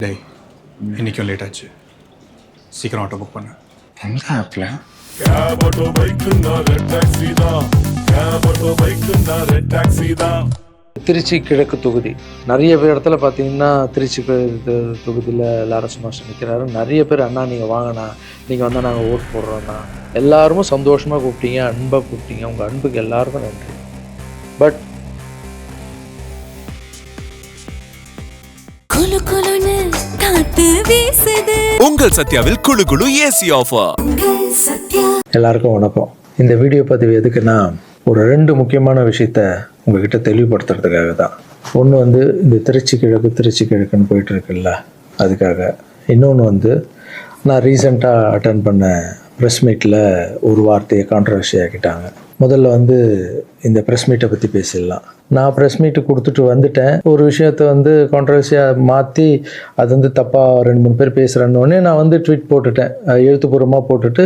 டேய் இன்னைக்கும் லேட் ஆச்சு, சீக்கிரம் ஆட்டோ புக் பண்ணு. எந்த ஆப்ல? திருச்சி கிழக்கு தொகுதி நிறைய பேர் இடத்துல பார்த்தீங்கன்னா திருச்சி தொகுதியில் லாரன்ஸ் மாஸ்டர் நிற்கிறாரு. நிறைய பேர் அண்ணா நீங்கள் வாங்கண்ணா, நீங்கள் வந்தால் நாங்கள் ஓட்டு போடுறோண்ணா. எல்லாருமே சந்தோஷமாக கூப்பிட்டீங்க, அன்பாக கூப்பிட்டீங்க. உங்கள் அன்புக்கு எல்லாருக்கும் நன்றி. பட் உங்கள் சத்யாவில் குளு குளு ஏசி ஆஃபர். எல்லாருக்கும் வணக்கம். இந்த வீடியோ பதிவு எதுக்குன்னா, ஒரு 2 முக்கியமான விஷயத்த உங்ககிட்ட தெளிவுபடுத்துறதுக்காக தான். ஒன்று இந்த திருச்சி கிழக்குன்னு போயிட்டு இருக்குல்ல, அதுக்காக. இன்னொன்று நான் ரீசெண்டாக அட்டன் பண்ண ப்ரெஸ் மீட்டில் ஒரு வார்த்தையை கான்ட்ரவர்சி ஆக்கிட்டாங்க. முதல்ல இந்த ப்ரெஸ் மீட்டை பற்றி பேசிடலாம். நான் ப்ரெஸ் மீட்டு கொடுத்துட்டு வந்துட்டேன். ஒரு விஷயத்த கான்ட்ரவர்சியாக மாற்றி அது தப்பாக 2-3 பேர் பேசுகிறேன்னொடனே நான் ட்வீட் போட்டுட்டேன், எழுத்துப்பூர்வமாக போட்டுட்டு,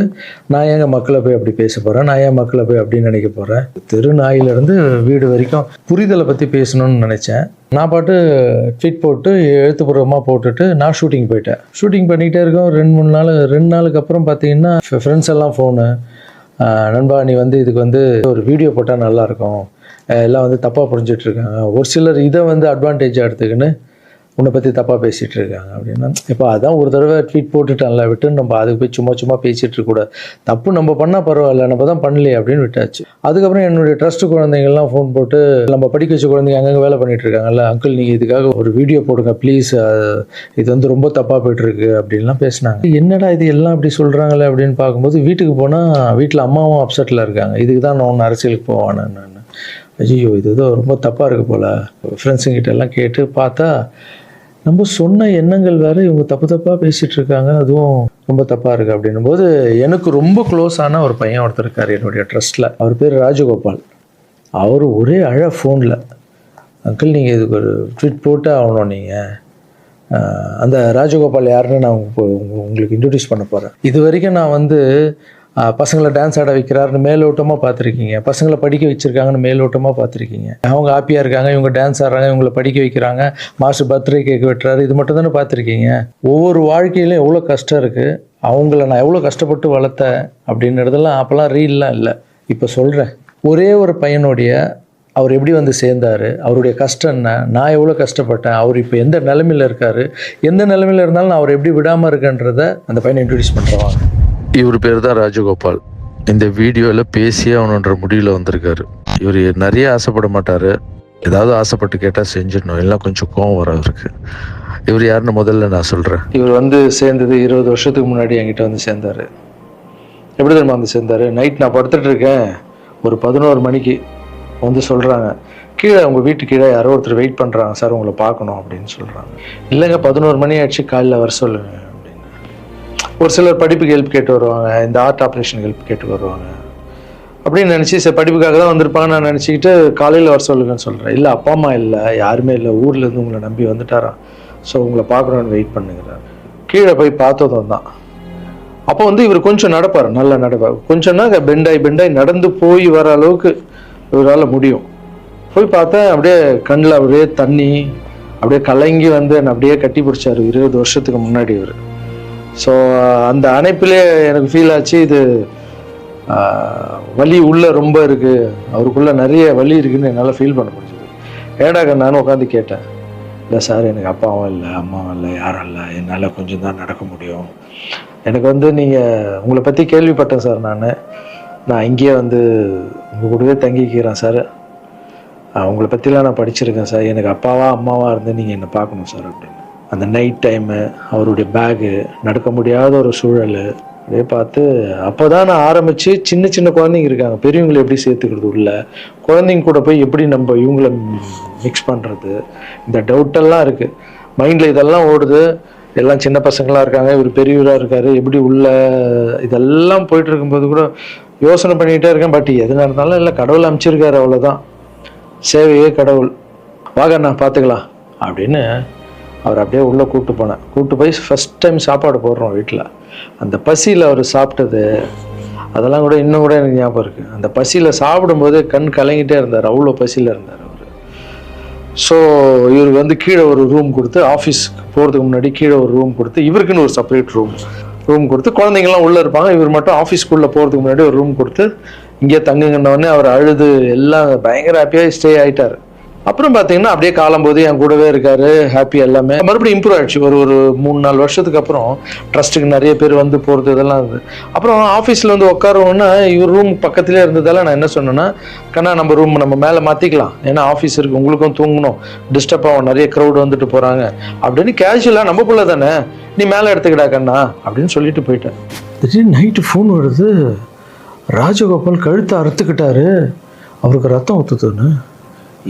நான் ஏங்க மக்களை போய் அப்படி பேச போகிறேன், நான் ஏன் மக்களை போய் அப்படின்னு நினைக்க போகிறேன். தெருநாயிலிருந்து வீடு வரைக்கும் புரிதலை பற்றி பேசணும்னு நினச்சேன். நான் பாட்டு ட்வீட் போட்டு எழுத்துப்பூர்வமாக போட்டுட்டு நான் ஷூட்டிங் போயிட்டேன். ஷூட்டிங் பண்ணிகிட்டே இருக்கோம். 2 நாளுக்கு அப்புறம் பார்த்தீங்கன்னா ஃப்ரெண்ட்ஸ் எல்லாம் ஃபோனு, நண்பா நீ இதுக்கு ஒரு வீடியோ போட்டால் நல்லாயிருக்கும், எல்லாம் தப்பாக புரிஞ்சிட்டு இருக்காங்க, ஒரு சிலர் இதை அட்வான்டேஜாக எடுத்துக்கின்னு உன்னை பற்றி தப்பாக பேசிகிட்டு இருக்காங்க அப்படின்னா. இப்போ அதான் ஒரு தடவை ட்வீட் போட்டுட்டான்ல, விட்டு நம்ம அதுக்கு போய் சும்மா பேசிகிட்டு இருக்கக்கூடாது. தப்பு நம்ம பண்ணால் பரவாயில்ல, நம்ம தான் பண்ணலையே அப்படின்னு விட்டாச்சு. அதுக்கப்புறம் என்னுடைய ட்ரஸ்ட் குழந்தைங்கள்லாம் ஃபோன் போட்டு, நம்ம படிக்க வச்ச குழந்தைங்க அங்கங்கே வேலை பண்ணிகிட்டு இருக்காங்கல்ல, அங்கிள் நீங்கள் இதுக்காக ஒரு வீடியோ போடுங்க ப்ளீஸ், இது ரொம்ப தப்பாக போய்ட்டுருக்கு அப்படின்லாம் பேசினாங்க. என்னடா இது எல்லாம் அப்படி சொல்கிறாங்களே அப்படின்னு பார்க்கும்போது, வீட்டுக்கு போனால் வீட்டில் அம்மாவும் அப்செட்டில் இருக்காங்க. இதுக்கு தான் நான் ஒன்று அரசியலுக்கு போவானு. நான் ஐயோ இது ஏதோ ரொம்ப தப்பாக இருக்குது போல். ஃப்ரெண்ட்ஸுங்கிட்ட எல்லாம் கேட்டு பார்த்தா, நம்ம சொன்ன எண்ணங்கள் வேறு, இவங்க தப்பாக பேசிகிட்டு இருக்காங்க, அதுவும் ரொம்ப தப்பாக இருக்குது அப்படின்னும் போது, எனக்கு ரொம்ப க்ளோஸான ஒரு பையன் ஒருத்தர் இருக்கார் என்னுடைய ட்ரஸ்ட்டில். அவர் பேர் ராஜகோபால். அவர் ஒரே ஃபோனில், அங்கிள் நீங்கள் இதுக்கு ஒரு ட்வீட் போட்டு ஆகணும், நீங்கள் அந்த ராஜகோபால் யாருன்னு நான் உங்களுக்கு இன்ட்ரடியூஸ் பண்ண போகிறேன். இது வரைக்கும் நான் பசங்களை டான்ஸ் ஆட வைக்கிறாருன்னு மேலோட்டமாக பார்த்துருக்கீங்க, பசங்களை படிக்க வச்சுருக்காங்கன்னு மேலோட்டமாக பார்த்துருக்கீங்க. அவங்க ஹாப்பியாக இருக்காங்க, இவங்க டான்ஸ் ஆடுறாங்க, இவங்களை படிக்க வைக்கிறாங்க, மாஸ்டர் பர்த்டே கேக் வெட்டுறாரு, இது மட்டும் தானே பார்த்துருக்கீங்க. ஒவ்வொரு வாழ்க்கையிலும் எவ்வளோ கஷ்டம் இருக்குது, அவங்கள நான் எவ்வளோ கஷ்டப்பட்டு வளர்த்தேன் அப்படின்றதெல்லாம் அப்போல்லாம் ரீல்லாம் இல்லை. இப்போ சொல்கிறேன், ஒரே ஒரு பையனுடைய அவர் எப்படி சேர்ந்தார், அவருடைய கஷ்டம் என்ன, நான் எவ்வளோ கஷ்டப்பட்டேன், அவர் இப்போ எந்த நிலைமையில் இருக்கார், எந்த நிலைமையில் இருந்தாலும் நான் அவர் எப்படி விடாமல் இருக்கன்றதை அந்த பையனை இன்ட்ரடியூஸ் பண்ணுறவாங்க. இவர் பேர் தான் ராஜகோபால். இந்த வீடியோவில் பேசியே அவனுன்ற முடிவில் வந்திருக்காரு. இவர் நிறைய ஆசைப்பட மாட்டார், ஏதாவது ஆசைப்பட்டு கேட்டால் செஞ்சிடணும், எல்லாம் கொஞ்சம் கோவம் வர அவருக்கு. இவர் யாருன்னு முதல்ல நான் சொல்கிறேன். இவர் சேர்ந்தது 20 வருஷத்துக்கு முன்னாடி என்கிட்ட சேர்ந்தார். எப்படி தெரியுமா சேர்ந்தார்? நைட் நான் படுத்துட்டு இருக்கேன், ஒரு 11 மணிக்கு சொல்கிறாங்க, கீழே உங்கள் வீட்டு கீழே யாரோ ஒருத்தர் வெயிட் பண்ணுறாங்க சார், உங்களை பார்க்கணும் அப்படின்னு சொல்கிறாங்க. இல்லைங்க 11 மணி ஆயிடுச்சு, காலையில் வர சொல்லுங்க அப்படின்னு. ஒரு சிலர் படிப்புக்கு ஹெல்ப் கேட்டு வருவாங்க, இந்த ஆர்ட் ஆப்ரேஷன் ஹெல்ப் கேட்டு வருவாங்க அப்படின்னு நினச்சி, சரி படிப்புக்காக தான் வந்திருப்பாங்கன்னு நான் நினச்சிக்கிட்டு காலையில் வர சொல்லுங்கன்னு சொல்கிறேன். இல்லை அப்பா அம்மா இல்லை, யாருமே இல்லை, ஊர்லேருந்து உங்களை நம்பி வந்துட்டாராம், ஸோ உங்களை பார்க்கணுன்னு வெயிட் பண்ணுங்கிறார். கீழே போய் பார்த்ததும் தான். அப்போ இவர் கொஞ்சம் நடப்பார், நல்லா நடப்பார். கொஞ்சம்னா பெண்டாய் நடந்து போய் வர அளவுக்கு இவரால் முடியும். போய் பார்த்தேன், அப்படியே கண்ணில் அப்படியே தண்ணி, அப்படியே கலங்கி என்னை அப்படியே கட்டி பிடிச்சார் 20 வருஷத்துக்கு முன்னாடி இவர். ஸோ அந்த அணைப்பிலே எனக்கு ஃபீல் ஆச்சு, இது வலி உள்ளே ரொம்ப இருக்குது, அவருக்குள்ளே நிறைய வலி இருக்குதுன்னு என்னால் ஃபீல் பண்ண முடிஞ்சது. ஏடாக நானும் உட்காந்து கேட்டேன், இல்லை சார் எனக்கு அப்பாவும் இல்லை அம்மாவும் இல்லை யாரும் இல்லை, என்னால் கொஞ்சம் தான் நடக்க முடியும். எனக்கு நீங்கள் உங்களை பற்றி கேள்விப்பட்டேன் சார், நான் இங்கேயே உங்கள் கூடவே தங்கிக்கிறேன் சார், உங்களை பற்றிலாம் நான் படிச்சிருக்கேன் சார், எனக்கு அப்பாவா அம்மாவா இருந்து நீங்கள் என்னை பார்க்கணும் சார் அப்படின்னு. அந்த நைட் டைமு, அவருடைய பேகு, நடக்க முடியாத ஒரு சூழல் அப்படியே பார்த்து, அப்போ தான் நான் ஆரம்பித்து சின்ன குழந்தைங்க இருக்காங்க, பெரியவங்களை எப்படி சேர்த்துக்கிறது உள்ள, குழந்தைங்க கூட போய் எப்படி நம்ம இவங்கள மிக்ஸ் பண்ணுறது, இந்த டவுட்டெல்லாம் இருக்குது மைண்டில். இதெல்லாம் ஓடுது, எல்லாம் சின்ன பசங்களாக இருக்காங்க, இவர் பெரியவராக இருக்கார், எப்படி உள்ள இதெல்லாம் போயிட்டு இருக்கும்போது கூட யோசனை பண்ணிகிட்டே இருக்கேன். பட் எது நடந்தாலும் இல்லை, கடவுள் அமைச்சிருக்காரு, அவ்வளோதான், சேவையே கடவுள், வாங்க நான் பார்த்துக்கலாம் அப்படின்னு அவர் அப்படியே உள்ளே கூப்பிட்டு போய் ஃபஸ்ட் டைம் சாப்பாடு போடுறோம் வீட்டில். அந்த பசியில் அவர் சாப்பிட்டது அதெல்லாம் கூட இன்னும் கூட எனக்கு ஞாபகம் இருக்குது. அந்த பசியில் சாப்பிடும்போது கண் கலங்கிட்டே இருந்தார், அவ்வளோ பசியில் இருந்தார் அவர். ஸோ இவருக்கு வந்து கீழே ஒரு ரூம் கொடுத்து, ஆஃபீஸ்க்கு போகிறதுக்கு முன்னாடி கீழே ஒரு ரூம் கொடுத்து, இவருக்குன்னு ஒரு செப்பரேட் ரூம் கொடுத்து, குழந்தைங்கள்லாம் உள்ளே இருப்பாங்க, இவர் மட்டும் ஆஃபீஸ்க்குள்ளே போகிறதுக்கு முன்னாடி ஒரு ரூம் கொடுத்து இங்கே தங்குங்கன்னொடனே அவர் அழுது எல்லாம் பயங்கர ஹாப்பியாக ஸ்டே ஆகிட்டார். அப்புறம் பார்த்தீங்கன்னா அப்படியே காலம்போது என் கூடவே இருக்காரு, ஹாப்பி எல்லாமே. மறுபடியும் இம்ப்ரூவ் ஆயிடுச்சு. ஒரு 3-4 வருஷத்துக்கு அப்புறம் ட்ரஸ்ட்டுக்கு நிறைய பேர் வந்து போகிறது இதெல்லாம் இருந்தது. அப்புறம் ஆஃபீஸில் வந்து உட்காருவோன்னா இவர் ரூம் பக்கத்துலேயே இருந்ததால நான் என்ன சொன்னேன்னா, கண்ணா நம்ம ரூம் நம்ம மேலே மாற்றிக்கலாம், ஏன்னா ஆஃபீஸ் இருக்குது, உங்களுக்கும் தூங்கணும், டிஸ்டர்ப் ஆகும், நிறைய க்ரௌட் வந்துட்டு போகிறாங்க அப்படின்னு கேஷுவலாக நம்ம பிள்ளை தானே, நீ மேலே எடுத்துக்கிடா கண்ணா அப்படின்னு சொல்லிட்டு போயிட்டேன். திடீர்னு நைட்டு ஃபோன் வருது, ராஜகோபால் கழுத்தை அறுத்துக்கிட்டாரு, அவருக்கு ரத்தம் ஊற்றுதுன்னு.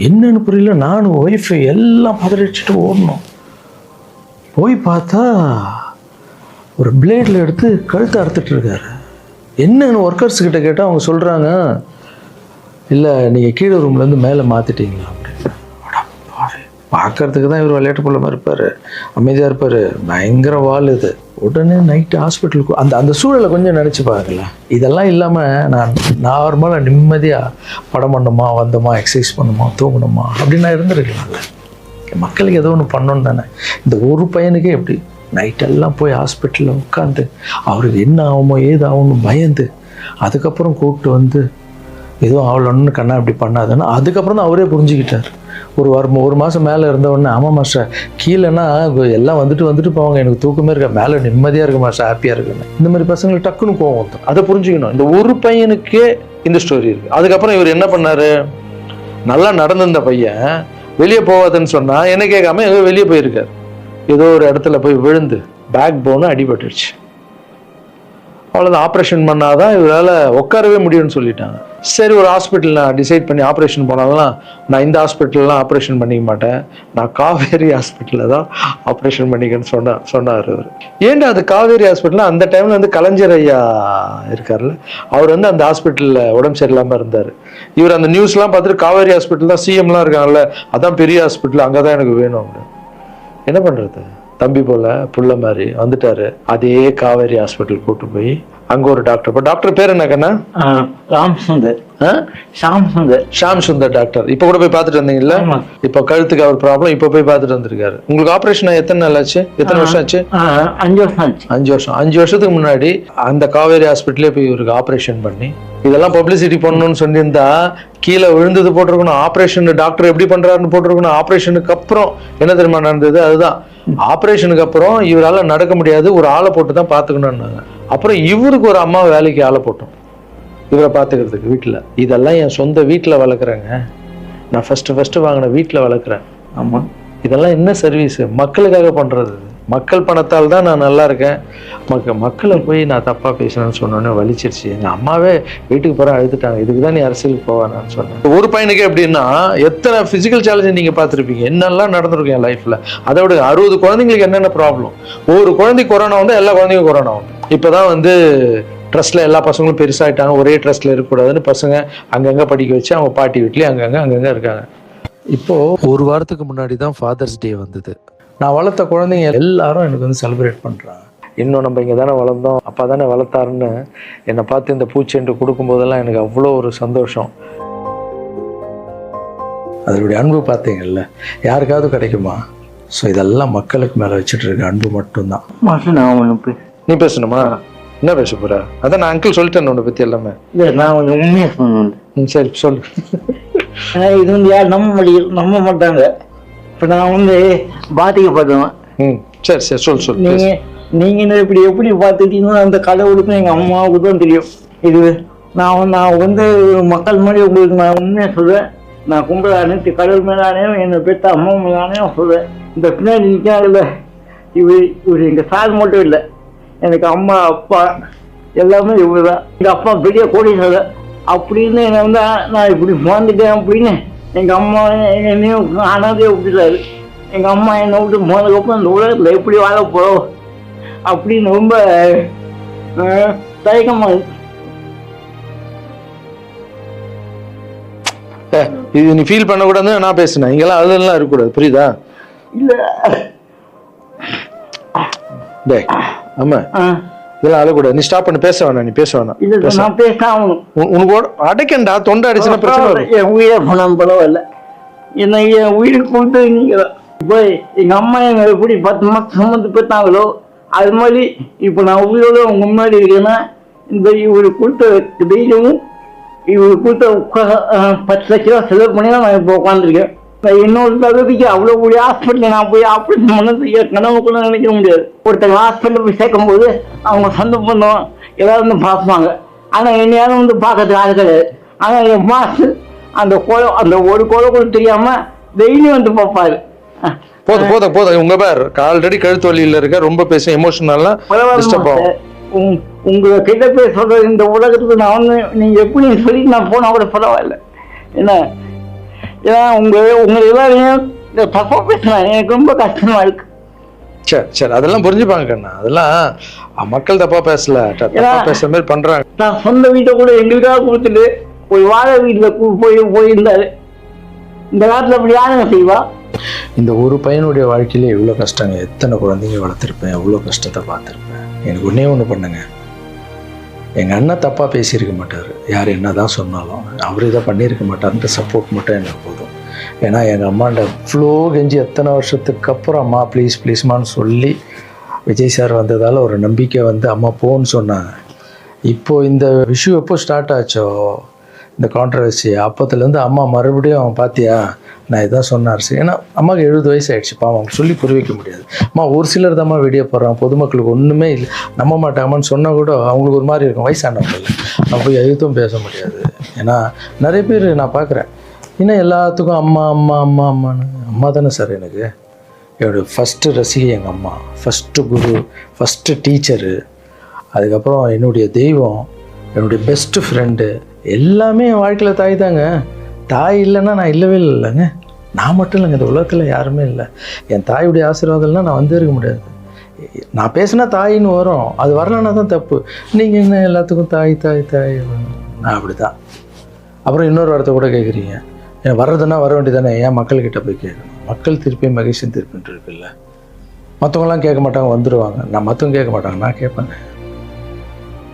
என்னன்னு புரியல. நானும் ஒய்ஃபு எல்லாம் பதறிச்சுட்டு ஓடணும். போய் பார்த்தா ஒரு பிளேடில் எடுத்து கழுத்தை அறுத்துட்டு இருக்காரு. என்னன்னு ஒர்க்கர்ஸ் கிட்ட கேட்டால் அவங்க சொல்கிறாங்க, இல்லை நீங்கள் கீழே ரூம்லேருந்து மேலே மாற்றிட்டீங்களா அப்படின்னு. பார்க்கறதுக்கு தான் இவர் விளையாட்டு போல மாதிரி இருப்பார், அமைதியாக இருப்பார், பயங்கர வால் இது. உடனே நைட்டு ஹாஸ்பிட்டலுக்கு அந்த சூழலை கொஞ்சம் நினச்சி பாருங்களேன். இதெல்லாம் இல்லாமல் நான் நார்மலாக நிம்மதியாக படம் பண்ணணுமா, வந்தோமா, எக்ஸசைஸ் பண்ணணுமா, தூங்கணுமா அப்படின்னு நான் இருந்திருக்கலாம்ல. மக்களுக்கு ஏதோ ஒன்று பண்ணணும் தானே. இந்த ஒரு பையனுக்கே எப்படி நைட்டெல்லாம் போய் ஹாஸ்பிட்டலில் உட்காந்து அவருக்கு என்ன ஆகுமோ ஏது ஆகும்னு பயந்து, அதுக்கப்புறம் கூப்பிட்டு வந்து எதுவும் ஆகலன்னு கண்ணா இப்படி பண்ணாதுன்னு அதுக்கப்புறம் தான் அவரே புரிஞ்சுக்கிட்டார். ஒரு மாதம் மேலே இருந்தவொடனே, ஆமாம் மாஸ்டர் கீழேன்னா எல்லாம் வந்துட்டு போவாங்க, எனக்கு தூக்கமே இருக்க, மேலே நிம்மதியாக இருக்கு மாஸ்டர், ஹாப்பியாக இருக்குன்னு. இந்த மாதிரி பசங்களுக்கு டக்குன்னு கோவம் வந்துடும். அதை புரிஞ்சுக்கணும். இந்த ஒரு பையனுக்கே இந்த ஸ்டோரி இருக்குது. அதுக்கப்புறம் இவர் என்ன பண்ணார், நல்லா நடந்திருந்த பையன் வெளியே போவாதுன்னு சொன்னால் என்ன கேட்காம ஏதோ வெளியே போயிருக்கார். ஏதோ ஒரு இடத்துல போய் விழுந்து பேக் போன்னு அடிபட்டுருச்சு. அவ்வளோதான், ஆப்ரேஷன் பண்ணாதான் இவரால் உட்காரவே முடியும்னு சொல்லிட்டாங்க. சரி, ஒரு ஹாஸ்பிட்டல் நான் டிசைட் பண்ணி ஆப்ரேஷன் போனாலும் நான் இந்த ஹாஸ்பிட்டல்லாம் ஆப்ரேஷன் பண்ணிக்க மாட்டேன், நான் காவேரி ஹாஸ்பிட்டலில் தான் ஆப்ரேஷன் பண்ணிக்கன்னு சொன்னார் அவர். ஏன்டா அது காவேரி ஹாஸ்பிட்டலில் அந்த டைமில் வந்து கலைஞர் ஐயா இருக்கார்ல, அவர் வந்து அந்த ஹாஸ்பிட்டலில் உடம்பு சரியில்லாமல் இருந்தார். இவர் அந்த நியூஸ்லாம் பார்த்துட்டு காவேரி ஹாஸ்பிட்டல் தான் சிஎம்லாம் இருக்காங்கல்ல, அதான் பெரிய ஹாஸ்பிட்டல், அங்கே தான் எனக்கு வேணும் அப்படின்னு. என்ன பண்ணுறது, தம்பி போல புள்ள மாதிரி வந்துட்டாரு. அதே காவேரி ஹாஸ்பிட்டல் கூட்டு போய் அங்க ஒரு டாக்டர், இப்போ டாக்டர் பேர் என்ன கண்ணா? ஷாம் சுந்தர் டாக்டர். இப்ப கூட போய் பார்த்துட்டு வந்தீங்கல்ல, இப்ப கழுத்துக்கு அவர் ப்ராப்ளம், இப்ப போய் பார்த்துட்டு வந்திருக்காரு. உங்களுக்கு ஆபரேஷன் எத்தனை நாள் ஆச்சு, எத்தனை வருஷம் ஆச்சு? 5 வருஷம். 5 வருஷத்துக்கு முன்னாடி அந்த காவேரி ஹாஸ்பிட்டலே போய் இவருக்கு ஆபரேஷன் பண்ணி, இதெல்லாம் பப்ளிசிட்டி பண்ணணும்னு சொல்லியிருந்தா கீழே விழுந்தது போட்டிருக்கணும், ஆப்ரேஷன் டாக்டர் எப்படி பண்றாருன்னு போட்டிருக்கணும். ஆப்ரேஷனுக்கு அப்புறம் என்ன தெரியுமா நடந்தது, அதுதான் ஆப்ரேஷனுக்கு அப்புறம் இவரால் நடக்க முடியாது, ஒரு ஆளை போட்டு தான் பார்த்துக்கணும்னாங்க. அப்புறம் இவருக்கு ஒரு அம்மா வேலைக்கு ஆளை போட்டோம் இவரை பார்த்துக்கிறதுக்கு வீட்டில். இதெல்லாம் என் சொந்த வீட்டில் வளர்க்குறேங்க, நான் ஃபர்ஸ்ட் வாங்கின வீட்டில் வளர்க்குறேன். ஆமாம், இதெல்லாம் என்ன சர்வீஸ், மக்களுக்காக பண்ணுறது. மக்கள் பணத்தால் தான் நான் நல்லா இருக்கேன். மக்களை போய் நான் தப்பாக பேசினேன்னு சொன்னோன்னே வலிச்சிருச்சு. எங்கள் அம்மாவே வீட்டுக்கு போகிற அழுதுட்டாங்க, இதுக்கு தான் நீ அரசியலுக்கு போவானான்னு சொன்னேன். ஒரு பையனுக்கு எப்படின்னா எத்தனை ஃபிசிக்கல் சேலஞ்சு நீங்கள் பார்த்துருப்பீங்க, என்னெல்லாம் நடந்திருக்கும் என் லைஃப்பில். அதை விட 60 குழந்தைங்களுக்கு என்னென்ன ப்ராப்ளம். ஒரு குழந்தைக்கு கொரோனா வந்து எல்லா குழந்தைக்கும் கொரோனா வந்து. இப்போ தான் வந்து ட்ரஸ்ட்டில் எல்லா பசங்களும் பெருசாகிட்டாங்க, ஒரே ட்ரஸ்ட்டில் இருக்கக்கூடாதுன்னு பசங்க அங்கங்கே படிக்க வச்சு அவங்க பாட்டி வீட்லேயும் அங்கங்கே இருக்காங்க. இப்போது ஒரு வாரத்துக்கு முன்னாடி தான் ஃபாதர்ஸ் டே வந்தது. நான் வளர்த்த குழந்தைங்க எல்லாரும் எனக்கு வந்து செலிப்ரேட் பண்ணுறாங்க. இன்னும் நம்ம இங்கே தானே வளர்ந்தோம், அப்பா தானே வளர்த்தாருன்னு என்னை பார்த்து இந்த பூச்செண்டு கொடுக்கும்போதெல்லாம் எனக்கு அவ்வளோ ஒரு சந்தோஷம். அதனுடைய அன்பு பார்த்தீங்கல்ல, யாருக்காவது கிடைக்குமா? ஸோ இதெல்லாம் மக்களுக்கு மேலே வச்சுட்டு இருக்க அன்பு மட்டும்தான். நீ பேசணுமா? என்ன பேச போற? அதான் நான் அங்கிள் சொல்லிட்டேன் உன்னை பற்றி எல்லாமே. நான் கொஞ்சம் உண்மையாக சொல்லணும். சரி சொல்லு. இது வந்து யார் நம்ப மாட்டாங்க. இப்போ நான் வந்து பாதிக்கப்பட்டவன். சரி சொல்லு. நீங்க எப்படி பார்த்துட்டீங்கன்னா அந்த கடவுளுக்கும் எங்கள் அம்மாவுக்கு தான் தெரியும். இது நான் வந்து மக்கள் மாதிரி உங்களுக்கு நான் உண்மையாக சொல்லுவேன். நான் கும்பிட அனைத்து கடவுள் மேலானேயும் என்னை பெற்ற அம்மா மேலானேயும் சொல்லுவேன். இந்த பின்னாடி நிற்காங்கல்ல, இவர் எங்கள் சார் மட்டும் இல்லை, எனக்கு அம்மா அப்பா எல்லாமே இவர் தான். எங்கள் அப்பா பெரிய கோடீஸ்வரர் அப்படின்னு என்னை வந்து நான் இப்படி வாழ்ந்துட்டேன் அப்படின்னு எங்கள் அம்மா என்னையும் அனாதையே விட்டுட்டாரு. எங்கள் அம்மா என்னை விட்டு போனதுக்கப்புறம் இந்த உலகத்தில் எப்படி வாழ போகிறோம் அப்படின்னு ரொம்ப தயக்கமாக இருக்கு. இது நீ ஃபீல் பண்ணக்கூடாதுன்னு நான் பேசுனேன். இங்கெல்லாம் அதெல்லாம் இருக்கக்கூடாது, புரியுதா? இல்லை டே ஆமா, இதெல்லாம் அழக்கூடாது. நீ ஸ்டாப் பண்ணி பேச வேணாம், நீ பேச வேணாம். நான் பேச உனக்கு அடைக்கண்டா, தொண்டை அடிச்சுன்னா பிரச்சனை வரும். என் உயிரை பணம் பரவாயில்ல, என்னை என் உயிருக்கு கொடுத்து நீங்கள் இப்போ எங்கள் அம்மா என்னை எப்படி 10 மாதம் சுமந்து பெற்றாங்களோ அது மாதிரி இப்போ நான் உயிரோட உங்கள் முன்னாடி இருக்கேன்னா இந்த இவர் கொடுத்த தைரியமும் இவர் கொடுத்த 10 லட்ச ரூபா செலவு பண்ணி தான் நான் இப்போ உட்காந்துருக்கேன். இன்னொரு தகுதிக்கு அவ்வளோ கூடிய ஹாஸ்பிட்டலில் நான் போய் ஆப்ரேஷன் பண்ணது கனவுக்குள்ள நினைக்க முடியாது. ஒருத்தங்க ஹாஸ்பிட்டலில் போய் சேர்க்கும் போது அவங்க சொந்த பண்ணோம் ஏதாவது வந்து பார்ப்பாங்க. ஆனால் என்னையாலும் வந்து பார்க்கறதுக்கு ஆள் கிடையாது. ஆனால் என் மாசு அந்த ஒரு கோலை கூட தெரியாமல் டெய்லி வந்து பார்ப்பாரு. போதும் உங்க பேர் ஆல்ரெடி கழுத்து வலியில இருக்க, ரொம்ப பேச எமோஷனல்லாம் டிஸ்டர்ப் ஆகும். உங்க கிட்ட போய் சொல்ற இந்த உலகத்துக்கு நான் வந்து நீங்க எப்படி சொல்லி நான் போனா கூட பரவாயில்ல. ஏன்னா உங்க எல்லாரையும் தப்பா பேசுறேன், எனக்கு ரொம்ப கஷ்டமா இருக்கு. சரி அதெல்லாம் புரிஞ்சுப்பாங்க கண்ணா, அதெல்லாம் மக்கள் தப்பா பேசல, தப்பா பேசுற மாதிரி பண்றாங்க. நான் சொந்த வீட்டை கூட எங்களுக்காக கொடுத்துட்டு போய் வாழை வீட்டுல போயிருந்தாரு. இந்த காலத்துல அப்படி யாருங்க செய்வா? இந்த ஒரு பையனுடைய வாழ்க்கையில எவ்வளோ கஷ்டங்க, எத்தனை குழந்தைங்க வளர்த்துருப்பேன், எவ்வளோ கஷ்டத்தை பார்த்துருப்பேன். எனக்கு ஒன்று பண்ணுங்க, எங்கள் அண்ணன் தப்பாக பேசியிருக்க மாட்டார், யார் என்ன தான் சொன்னாலும் அவர் இதை பண்ணியிருக்க மாட்டார்ன்ற சப்போர்ட் மட்டும் எனக்கு போதும். ஏன்னா எங்கள் அம்மாண்ட இவ்வளோ கெஞ்சி எத்தனை வருஷத்துக்கு அப்புறம் அம்மா ப்ளீஸ்மான்னு சொல்லி விஜய் சார் வந்ததால் ஒரு நம்பிக்கை வந்து அம்மா போன்னு சொன்னாங்க. இப்போது இந்த விஷயம் எப்போ ஸ்டார்ட் ஆச்சோ இந்த கான்ட்ரவர்சி, அப்போத்துலேருந்து அம்மா மறுபடியும் பார்த்தியா நான் இதான் சொன்னார். சரி, ஏன்னா அம்மாவுக்கு 70 வயசு ஆகிடுச்சு, பாவம் அவங்க சொல்லி புரிய வைக்க முடியாது. அம்மா ஒரு சிலர் தான் வீடியோ போடுறான், பொதுமக்களுக்கு ஒன்றுமே இல்லை நம்ப மாட்டாங்கன்னு சொன்னால் கூட அவங்களுக்கு ஒரு மாதிரி இருக்கும். வயசானவங்க இல்லை, நம்ம போய் எதுவும் பேச முடியாது. ஏன்னா நிறைய பேர் நான் பார்க்குறேன், இன்னும் எல்லாத்துக்கும் அம்மான்னு. அம்மா தானே சார் எனக்கு என்னுடைய ஃபஸ்ட்டு ரசிகை, எங்கள் அம்மா ஃபஸ்ட்டு குரு, ஃபஸ்ட்டு டீச்சரு, அதுக்கப்புறம் என்னுடைய தெய்வம், என்னுடைய பெஸ்ட்டு ஃப்ரெண்டு, எல்லாமே என் வாழ்க்கையில் தாய் தாங்க. தாய் இல்லைன்னா நான் இல்லவே இல்லைங்க, நான் மட்டும் இல்லைங்க, இந்த உலகத்தில் யாருமே இல்லை. என் தாயுடைய ஆசீர்வாதம்லாம் நான் வந்து இருக்க முடியாது. நான் பேசினா தாயின்னு வரும், அது வரலன்னா தான் தப்பு. நீங்கள் என்ன எல்லாத்துக்கும் தாய் நான் அப்படி தான். அப்புறம் இன்னொரு வார்த்தை கூட கேட்குறீங்க, ஏன் வர்றதுன்னா வர வேண்டியதானே, ஏன் மக்கள்கிட்ட போய் கேட்கணும்? மக்கள் திருப்பி மகிழ்ச்சியும் திருப்பின்ட்டு இருக்குல்ல. மற்றவங்களாம் கேட்க மாட்டாங்க, வந்துடுவாங்க. நான் மற்றவங்க கேட்க மாட்டாங்க, நான் கேட்பேங்க.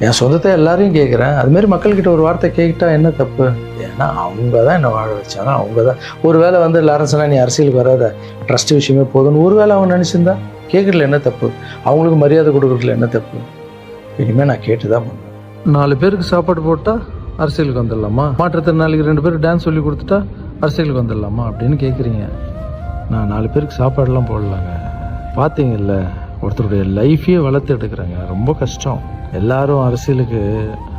என் சொந்தத்தை எல்லாரையும் கேட்குறேன், அதுமாரி மக்கள்கிட்ட ஒரு வார்த்தை கேட்டால் என்ன தப்பு? ஏன்னா அவங்க தான் என்னை வாழ வச்சாங்க, அவங்க தான். ஒரு வேளை வந்து எல்லாரும் சொன்னால் நீ அரசியலுக்கு வராத, ட்ரஸ்ட் விஷயமே போதும்னு ஒரு வேளை அவங்க நினச்சிருந்தா கேட்குறதுல என்ன தப்பு? அவங்களுக்கு மரியாதை கொடுக்குறதுல என்ன தப்பு? இனிமேல் நான் கேட்டு தான் பண்ணுவேன். 4 பேருக்கு சாப்பாடு போட்டால் அரசியலுக்கு வந்துடலாமா? மாற்றுத்திறனாளிக்கு 2 பேருக்கு டான்ஸ் சொல்லி கொடுத்துட்டா அரசியலுக்கு வந்துடலாமா அப்படின்னு கேட்குறீங்க. நான் 4 பேருக்கு சாப்பாடெல்லாம் போடலாங்க. பார்த்தீங்கல்ல, ஒருத்தருடைய லைஃபையே வளர்த்து எடுக்கிறேங்க, ரொம்ப கஷ்டம். எல்லாரும் அரசியலுக்கு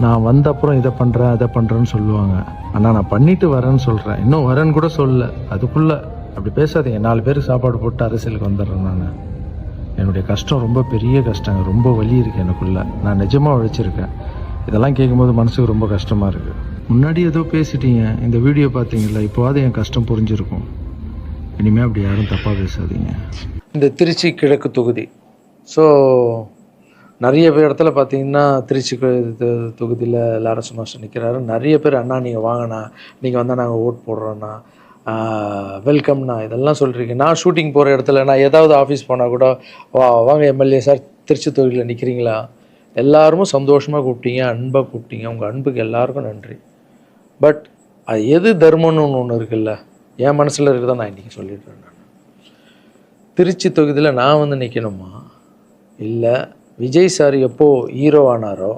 நான் வந்த அப்புறம் இதை பண்ணுறேன் அதை பண்ணுறேன்னு சொல்லுவாங்க, ஆனால் நான் பண்ணிட்டு வரேன்னு சொல்கிறேன், இன்னும் வரேன்னு கூட சொல்ல. அதுக்குள்ளே அப்படி பேசாதீங்க. 4 பேருக்கு சாப்பாடு போட்டு அரசியலுக்கு வந்துடுறேன். நான் என்னுடைய கஷ்டம் ரொம்ப பெரிய கஷ்டங்க, ரொம்ப வலி இருக்குது எனக்குள்ளே. நான் நிஜமாக உழைச்சிருக்கேன். இதெல்லாம் கேட்கும்போது மனசுக்கு ரொம்ப கஷ்டமாக இருக்குது. முன்னாடி ஏதோ பேசிட்டீங்க, இந்த வீடியோ பார்த்தீங்களா, இப்போவாது என் கஷ்டம் புரிஞ்சிருக்கும். இனிமேல் அப்படி யாரும் தப்பாக பேசாதீங்க. இந்த திருச்சி கிழக்கு தொகுதி, ஸோ நிறைய பேர் இடத்துல பார்த்தீங்கன்னா திருச்சி தொகுதியில் லாரன்ஸ் மாஸ்டர் நிற்கிறாரு. நிறைய பேர் அண்ணா நீங்கள் வாங்கினா, நீங்கள் வந்தால் நாங்கள் ஓட் போடுறோன்னா, வெல்கம்ண்ணா இதெல்லாம் சொல்கிறீங்க. நான் ஷூட்டிங் போகிற இடத்துல நான் ஏதாவது ஆஃபீஸ் போனால் கூட வாங்க எம்எல்ஏ சார் திருச்சி தொகுதியில் நிற்கிறீங்களா, எல்லாருமே சந்தோஷமாக கூப்பிட்டீங்க, அன்பாக கூப்பிட்டீங்க. உங்கள் அன்புக்கு எல்லாருக்கும் நன்றி. பட் அது எது தர்மம்னு ஒன்று இருக்குல்ல, என் மனசில் இருக்குதா நான் இன்றைக்கி சொல்லிடுறேன். நான் திருச்சி தொகுதியில் நான் வந்து நிற்கணுமா, இல்லை விஜய் சார் எப்போது ஹீரோ ஆனாரோ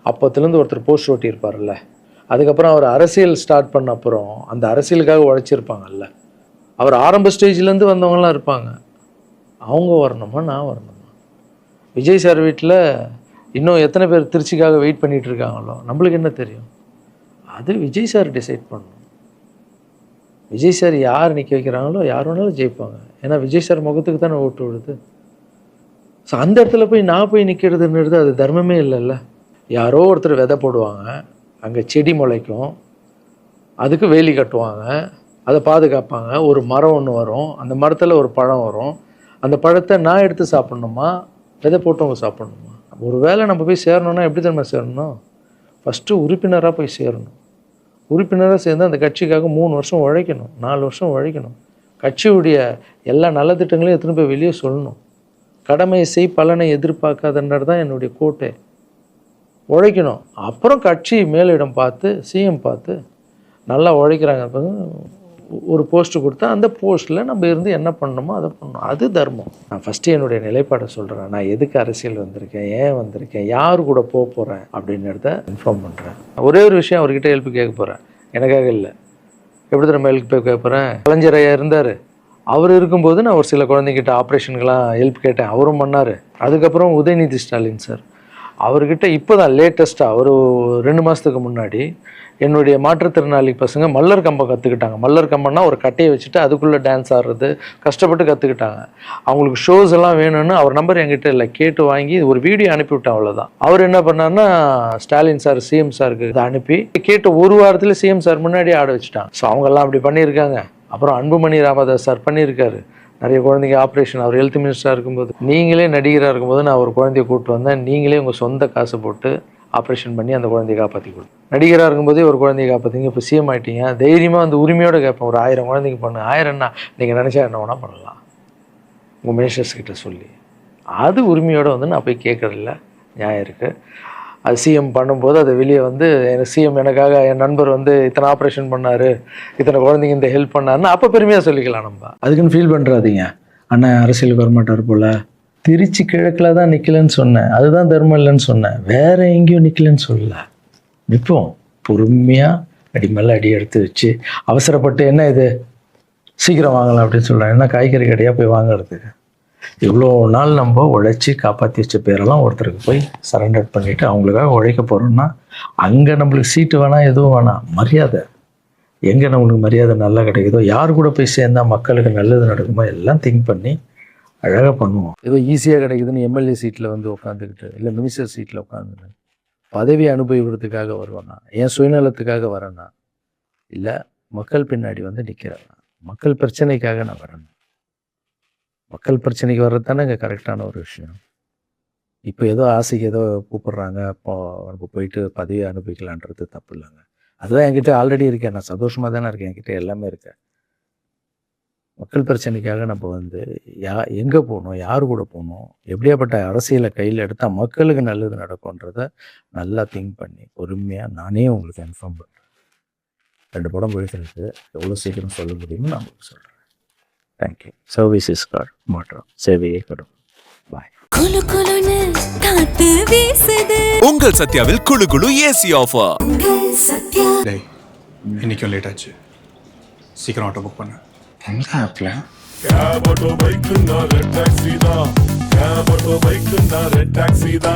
அப்போத்துலேருந்து ஒருத்தர் போஸ்ட் ஓட்டியிருப்பார்ல, அதுக்கப்புறம் அவர் அரசியல் ஸ்டார்ட் பண்ண அப்புறம் அந்த அரசியலுக்காக உழைச்சிருப்பாங்கல்ல, அவர் ஆரம்ப ஸ்டேஜ்லேருந்து வந்தவங்களாம் இருப்பாங்க, அவங்க வரணுமா நான் வரணுமா? விஜய் சார் வீட்டில் இன்னும் எத்தனை பேர் திருச்சிக்காக வெயிட் பண்ணிகிட்டு இருக்காங்களோ நம்மளுக்கு என்ன தெரியும்? அது விஜய் சார் டிசைட் பண்ணணும். விஜய் சார் யார் நிற்க வைக்கிறாங்களோ யார் வேணாலும் ஜெயிப்பாங்க. ஏன்னா விஜய் சார் முகத்துக்கு தானே ஓட்டு விடுது. ஸோ அந்த இடத்துல போய் நான் போய் நிற்கிறதுன்றது அது தர்மமே இல்லைல்ல. யாரோ ஒருத்தர் விதை போடுவாங்க, அங்கே செடி முளைக்கும், அதுக்கு வேலி கட்டுவாங்க, அதை பாதுகாப்பாங்க. ஒரு மரம் ஒன்று வரும், அந்த மரத்தில் ஒரு பழம் வரும், அந்த பழத்தை நான் எடுத்து சாப்பிட்ணுமா, விதை போட்டவங்க சாப்பிட்ணுமா? ஒரு வேளை நம்ம போய் சேரணுன்னா எப்படி தெரியுமா சேரணும்? ஃபஸ்ட்டு உறுப்பினராக போய் சேரணும். உறுப்பினராக சேர்ந்து அந்த கட்சிக்காக 3 வருஷம் உழைக்கணும், 4 வருஷம் உழைக்கணும். கட்சியுடைய எல்லா நலத்திட்டங்களையும் எத்தனை போய் வெளியே சொல்லணும். கடமையை செய் பலனை எதிர்பார்க்காதன்றது தான் என்னுடைய கோட்டை. உழைக்கணும். அப்புறம் கட்சி மேலிடம் பார்த்து சிஎம் பார்த்து நல்லா உழைக்கிறாங்க ஒரு போஸ்ட்டு கொடுத்தா அந்த போஸ்ட்டில் நம்ம இருந்து என்ன பண்ணணுமோ அதை பண்ணணும். அது தர்மம். நான் ஃபஸ்ட்டு என்னுடைய நிலைப்பாடை சொல்கிறேன். நான் எதுக்கு அரசியல் வந்திருக்கேன், ஏன் வந்திருக்கேன், யார் கூட போக போகிறேன் அப்படின்றத இன்ஃபார்ம் பண்ணுறேன். ஒரே ஒரு விஷயம் அவர்கிட்ட ஹெல்ப் கேட்க போகிறேன், எனக்காக இல்லை. எப்படி நம்ம ஹெல்ப் கேட்க போகிறேன், கலைஞர் ஐயா இருந்தார், அவர் இருக்கும்போது நான் ஒரு சில குழந்தைங்கிட்ட ஆப்ரேஷனுக்கெல்லாம் ஹெல்ப் கேட்டேன், அவரும் பண்ணார். அதுக்கப்புறம் உதயநிதி ஸ்டாலின் சார், அவர்கிட்ட இப்போ தான் லேட்டஸ்ட்டாக ஒரு 2 மாதத்துக்கு முன்னாடி என்னுடைய மாற்றுத்திறனாளி பசங்க மல்லர் கம்பம் கற்றுக்கிட்டாங்க. மல்லர் கம்பம்னா ஒரு கட்டையை வச்சுட்டு அதுக்குள்ளே டான்ஸ் ஆடுறது கஷ்டப்பட்டு கற்றுக்கிட்டாங்க. அவங்களுக்கு ஷோஸ் எல்லாம் வேணும்னு அவர் நம்பர் என்கிட்ட இல்லை, கேட்டு வாங்கி ஒரு வீடியோ அனுப்பிவிட்டேன், அவ்வளோதான். அவர் என்ன பண்ணார்னா ஸ்டாலின் சார் சிஎம் சாருக்கு இதை அனுப்பி கேட்டு ஒரு வாரத்தில் சிஎம் சார் முன்னாடியே ஆட வச்சுட்டாங்க. ஸோ அவங்கெல்லாம் அப்படி பண்ணியிருக்காங்க. அப்புறம் அன்புமணி ராமதாஸ் சார் பண்ணியிருக்காரு, நிறைய குழந்தைங்க ஆப்ரேஷன். அவர் ஹெல்த் மினிஸ்டராக இருக்கும்போது, நீங்களே நடிகராக இருக்கும்போது நான் ஒரு குழந்தைய கூப்பிட்டு வந்தேன், நீங்களே உங்கள் சொந்த காசு போட்டு ஆப்ரேஷன் பண்ணி அந்த குழந்தைய காப்பாற்றி கொடு. நடிகராக இருக்கும்போதே ஒரு குழந்தைய காப்பாற்றிங்க, இப்போ சிஎம் ஆகிட்டீங்க, தைரியமாக அந்த உரிமையோடு கேட்பேன். ஒரு 1000 குழந்தைக்கு பண்ணு, 1000ன்னா நீங்கள் நினச்சா என்ன வேணால் பண்ணலாம் உங்கள் மினிஸ்டர்ஸ் கிட்ட சொல்லி. அது உரிமையோடு வந்து நான் போய் கேட்குறதில்ல, நியாயம் இருக்குது. அது சிஎம் பண்ணும்போது அதை வெளியே வந்து சிஎம் எனக்காக என் நண்பர் வந்து இத்தனை ஆப்ரேஷன் பண்ணார், இத்தனை குழந்தைங்க இந்த ஹெல்ப் பண்ணாருன்னு அப்போ பெருமையாக சொல்லிக்கலாம். நம்ம அதுக்குன்னு ஃபீல் பண்ணுறாதீங்க, அண்ணன் அரசியலுக்கு வரமாட்டார் போல். திருச்சி கிழக்கில் தான் நிற்கலன்னு சொன்னேன், அதுதான் தர்மம் இல்லைன்னு சொன்னேன், வேறு எங்கேயும் நிற்கலன்னு சொல்லல. நிற்போம் பொறுமையாக, அடி மேலே அடி எடுத்து வச்சு. அவசரப்பட்டு என்ன இது சீக்கிரம் வாங்கலாம் அப்படின்னு சொல்கிறேன். என்ன காய்கறி கடையாக போய் வாங்குறதுக்கு? இவ்வளோ நாள் நம்ம உழைச்சி காப்பாற்றி வச்ச பேரெல்லாம் ஒருத்தருக்கு போய் சரண்டர் பண்ணிவிட்டு அவங்களுக்காக உழைக்க போகிறோம்னா, அங்கே நம்மளுக்கு சீட்டு வேணாம், எதுவும் வேணாம், மரியாதை. எங்கே நம்மளுக்கு மரியாதை நல்லா கிடைக்குதோ, யார் கூட போய் சேர்ந்தால் மக்களுக்கு நல்லது நடக்குமோ எல்லாம் திங்க் பண்ணி அழகாக பண்ணுவோம். ஏதோ ஈஸியாக கிடைக்குதுன்னு எம்எல்ஏ சீட்டில் வந்து உட்காந்துக்கிட்டு, இல்லை மினிஸ்டர் சீட்டில் உட்காந்துட்டு பதவி அனுபவிக்கிறதுக்காக வருவேன்னா, என் சுயநலத்துக்காக வரேன்னா, இல்லை மக்கள் பின்னாடி வந்து நிற்கிறேன், மக்கள் பிரச்சனைக்காக நான் வரேன். மக்கள் பிரச்சனைக்கு வர்றது தானே இங்கே கரெக்டான ஒரு விஷயம். இப்போ ஏதோ ஆசைக்கு ஏதோ கூப்பிட்றாங்க, அப்போ நம்ம போயிட்டு பதவியை அனுபவிக்கலான்றது தப்பு இல்லைங்க. அதுதான் என்கிட்ட ஆல்ரெடி இருக்கேன், நான் சந்தோஷமாக தானே இருக்கேன், என்கிட்ட எல்லாமே இருக்கேன். மக்கள் பிரச்சனைக்காக நம்ம வந்து எங்கே போகணும், யார் கூட போகணும், எப்படியாப்பட்ட அரசியலை கையில் எடுத்தால் மக்களுக்கு நல்லது நடக்கும்ன்றத நல்லா திங்க் பண்ணி பொறுமையாக நானே உங்களுக்கு இன்ஃபார்ம் பண்ணுறேன். 2 படம் போயிட்டு எவ்வளோ சீக்கிரம் சொல்ல முடியுமோ நான் உங்களுக்கு சொல்கிறேன். தேங்க்யூ. சர்வீஸ் இஸ் காட், மாற்றம் சேவையே கடும். பாய். உங்கள் சத்யாவில் குளு குளு ஏசி ஆஃபர். டேய், இன்னைக்கும் லேட் ஆச்சு, சீக்கிரம் ஆட்டோ புக் பண்ணு. எங்கே ஆப்பில் Cab auto bike na red taxi da. Cab auto bike na red taxi da.